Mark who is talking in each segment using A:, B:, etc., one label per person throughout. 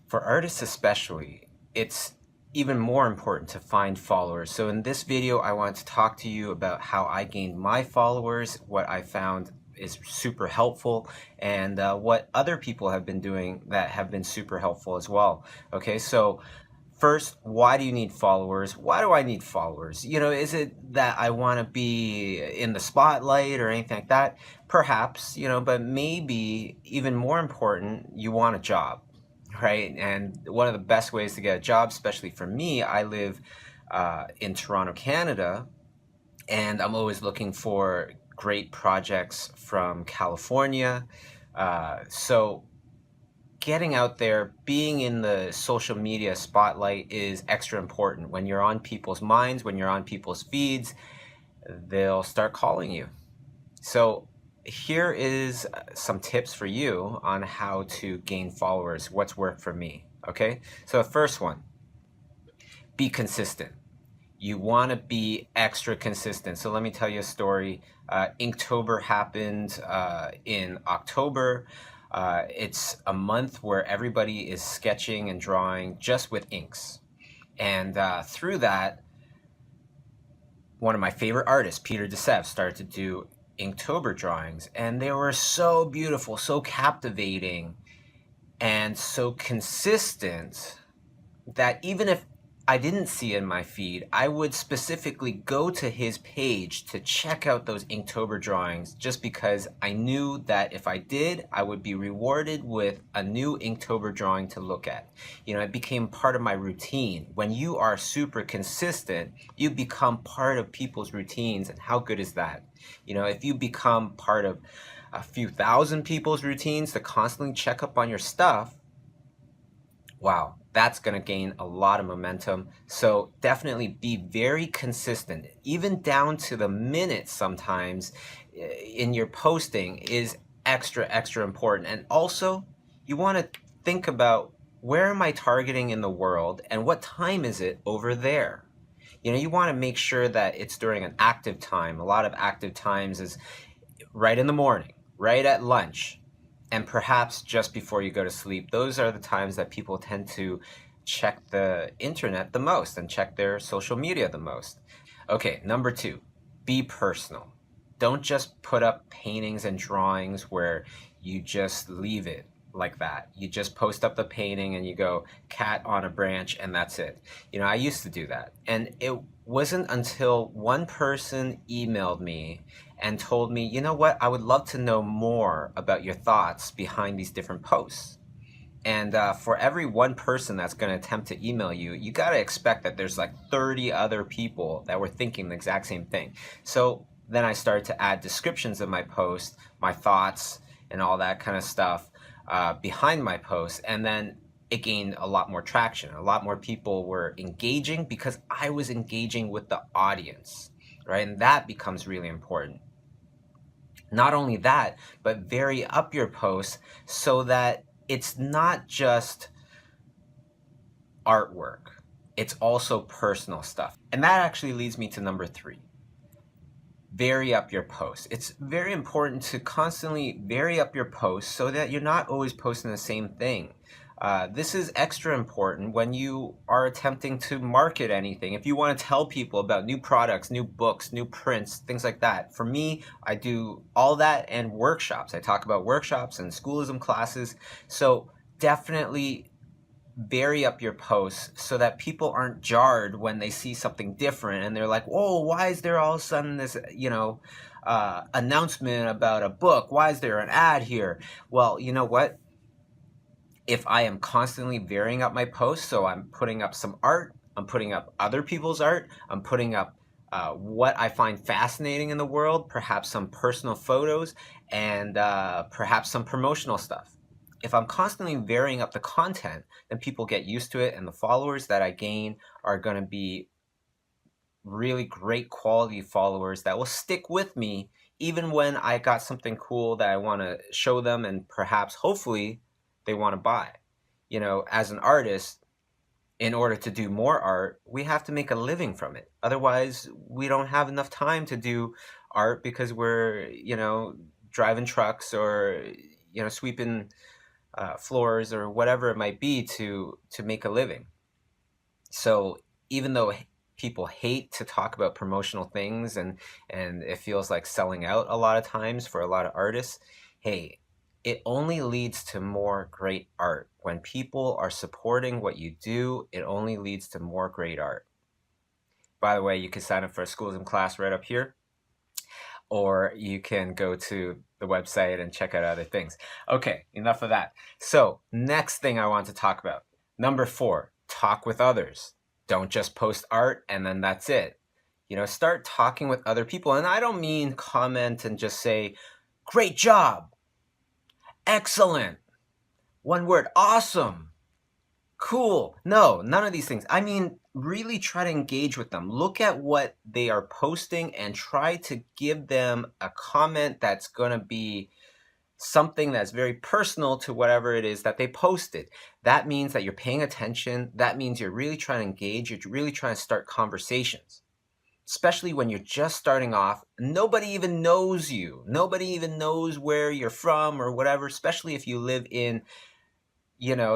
A: For artists especially, it's even more important to find followers. So in this video, I want to talk to you about how I gained my followers, what I found is super helpful, and what other people have been doing that have been super helpful as well. Okay, so first, why do you need followers? Why do I need followers? Is it that I want to be in the spotlight or anything like that? Perhaps, but maybe even more important, you want a job, right? And one of the best ways to get a job, especially for me, I live in Toronto, Canada, and I'm always looking for great projects from California. So getting out there, being in the social media spotlight is extra important. When you're on people's minds, when you're on people's feeds, they'll start calling you. So here is some tips for you on how to gain followers, what's worked for me. Okay, so the first one, be consistent. You want to be extra consistent. So let me tell you a story. Inktober happened in October. It's a month where everybody is sketching and drawing just with inks. And through that, one of my favorite artists, Peter DeSev, started to do Inktober drawings. And they were so beautiful, so captivating, and so consistent that even if I didn't see in my feed, I would specifically go to his page to check out those Inktober drawings just because I knew that if I did, I would be rewarded with a new Inktober drawing to look at. It became part of my routine. When you are super consistent, you become part of people's routines, and how good is that? If you become part of a few thousand people's routines to constantly check up on your stuff, wow, that's going to gain a lot of momentum. So definitely be very consistent, even down to the minute sometimes in your posting is extra important. And also, you want to think about, where am I targeting in the world and what time is it over there? You want to make sure that it's during an active time. A lot of active times is right in the morning, right at lunch, and perhaps just before you go to sleep. Those are the times that people tend to check the internet the most and check their social media the most. Okay, number two, be personal. Don't just put up paintings and drawings where you just leave it like that. You just post up the painting and you go, cat on a branch, and that's it. I used to do that. And it wasn't until one person emailed me and told me, you know what, I would love to know more about your thoughts behind these different posts. And for every one person that's going to attempt to email you, you got to expect that there's like 30 other people that were thinking the exact same thing. So then I started to add descriptions of my post, my thoughts, and all that kind of stuff behind my post. And then it gained a lot more traction. A lot more people were engaging because I was engaging with the audience, right? And that becomes really important. Not only that, but vary up your posts so that it's not just artwork, it's also personal stuff. And that actually leads me to number three. Vary up your posts. It's very important to constantly vary up your posts so that you're not always posting the same thing. This is extra important when you are attempting to market anything. If you want to tell people about new products, new books, new prints, things like that. For me, I do all that and workshops. I talk about workshops and schoolism classes. So definitely vary up your posts so that people aren't jarred when they see something different and they're like, whoa, why is there all of a sudden this, announcement about a book? Why is there an ad here? Well, you know what? If I am constantly varying up my posts, so I'm putting up some art, I'm putting up other people's art, I'm putting up what I find fascinating in the world, perhaps some personal photos, and perhaps some promotional stuff. If I'm constantly varying up the content, then people get used to it, and the followers that I gain are going to be really great quality followers that will stick with me even when I got something cool that I want to show them, and perhaps hopefully they want to buy. As an artist, in order to do more art, we have to make a living from it. Otherwise, we don't have enough time to do art because we're, driving trucks or, sweeping floors or whatever it might be to make a living. So even though people hate to talk about promotional things and it feels like selling out a lot of times for a lot of artists, hey, it only leads to more great art. When people are supporting what you do, it only leads to more great art. By the way, you can sign up for a Schoolism class right up here, or you can go to the website and check out other things. Okay, enough of that. So next thing I want to talk about, number 4, talk with others. Don't just post art and then that's it. Start talking with other people. And I don't mean comment and just say, great job, excellent, one word, awesome, cool. No, none of these things. I mean, really try to engage with them. Look at what they are posting and try to give them a comment that's going to be something that's very personal to whatever it is that they posted. That means that you're paying attention. That means you're really trying to engage. You're really trying to start conversations. Especially when you're just starting off, nobody even knows you. Nobody even knows where you're from or whatever, especially if you live in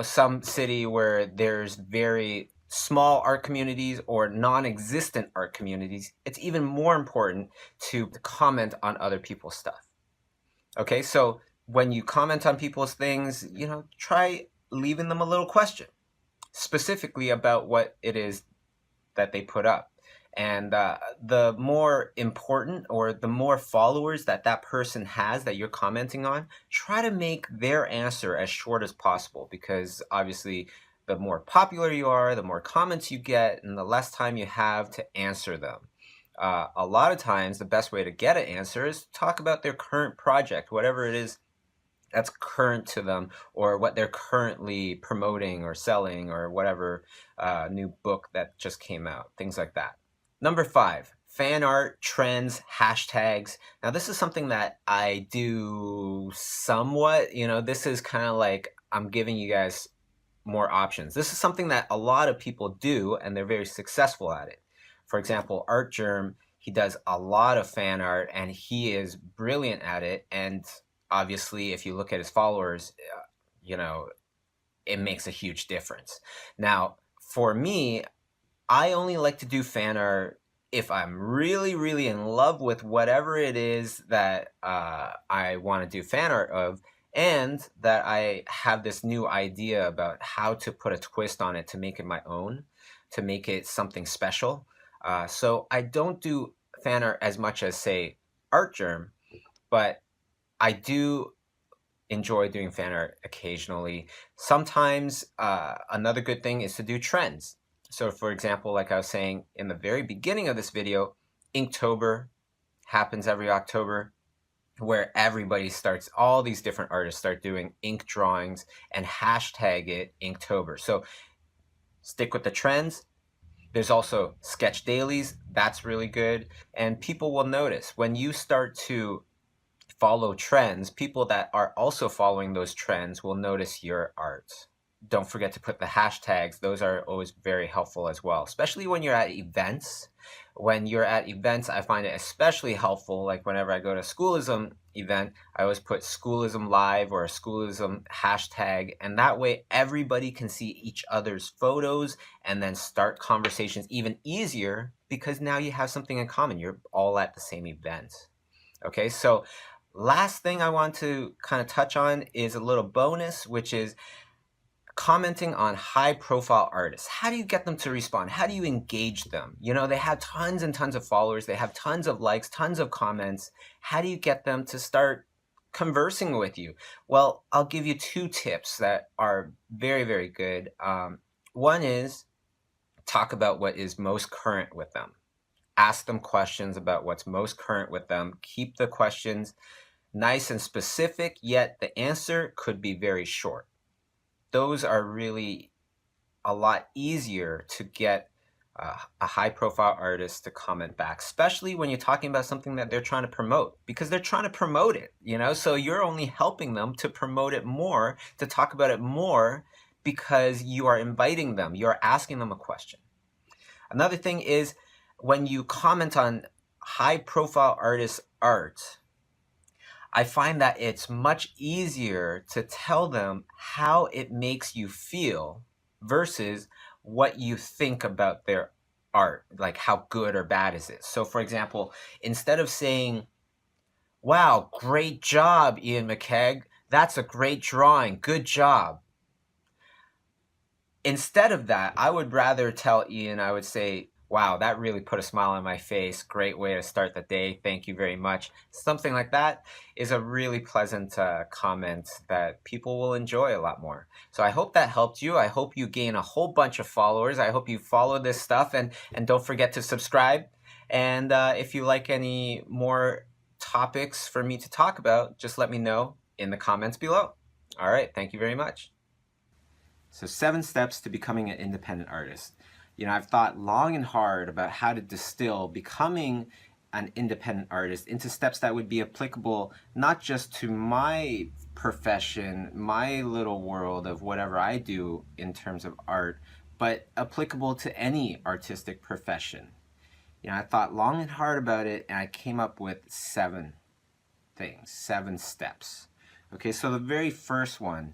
A: some city where there's very small art communities or non-existent art communities. It's even more important to comment on other people's stuff. Okay, so when you comment on people's things, try leaving them a little question specifically about what it is that they put up. And the more important or the more followers that person has that you're commenting on, try to make their answer as short as possible, because obviously the more popular you are, the more comments you get, and the less time you have to answer them. A lot of times the best way to get an answer is to talk about their current project, whatever it is that's current to them, or what they're currently promoting or selling, or whatever new book that just came out, things like that. Number 5, fan art, trends, hashtags. Now this is something that I do somewhat, this is kind of like I'm giving you guys more options. This is something that a lot of people do and they're very successful at it. For example, Art Germ, he does a lot of fan art and he is brilliant at it. And obviously, if you look at his followers, it makes a huge difference. Now, for me, I only like to do fan art if I'm really, really in love with whatever it is that I want to do fan art of, and that I have this new idea about how to put a twist on it to make it my own, to make it something special. So I don't do fan art as much as, say, Art Germ, but I do enjoy doing fan art occasionally. Sometimes another good thing is to do trends. So for example, like I was saying in the very beginning of this video, Inktober happens every October, where everybody starts, all these different artists start doing ink drawings and hashtag it Inktober. So stick with the trends. There's also sketch dailies. That's really good. And people will notice when you start to follow trends, people that are also following those trends will notice your art. Don't forget to put the hashtags. Those are always very helpful as well, especially when you're at events. When you're at events, I find it especially helpful. Like whenever I go to a Schoolism event, I always put Schoolism Live or a Schoolism hashtag, and that way everybody can see each other's photos and then start conversations even easier, because now you have something in common. You're all at the same event. Okay, so last thing I want to kind of touch on is a little bonus, which is commenting on high profile artists. How do you get them to respond? How do you engage them? They have tons and tons of followers. They have tons of likes, tons of comments. How do you get them to start conversing with you? Well, I'll give you 2 tips that are very, very good. One is talk about what is most current with them. Ask them questions about what's most current with them. Keep the questions nice and specific, yet the answer could be very short. Those are really a lot easier to get a high-profile artist to comment back, especially when you're talking about something that they're trying to promote, because they're trying to promote it, so you're only helping them to promote it more, to talk about it more, because you are inviting them, you're asking them a question. Another thing is, when you comment on high-profile artists' art, I find that it's much easier to tell them how it makes you feel versus what you think about their art, like how good or bad is it. So for example, instead of saying, wow, great job, Ian McKeag, that's a great drawing, good job. Instead of that, I would rather tell Ian, I would say, wow, that really put a smile on my face. Great way to start the day. Thank you very much. Something like that is a really pleasant comment that people will enjoy a lot more. So I hope that helped you. I hope you gain a whole bunch of followers. I hope you follow this stuff, and don't forget to subscribe. And if you like any more topics for me to talk about, just let me know in the comments below. All right. Thank you very much. So 7 steps to becoming an independent artist. I've thought long and hard about how to distill becoming an independent artist into steps that would be applicable not just to my profession, my little world of whatever I do in terms of art, but applicable to any artistic profession. I thought long and hard about it, and I came up with 7 things, 7 steps. Okay, so the very first one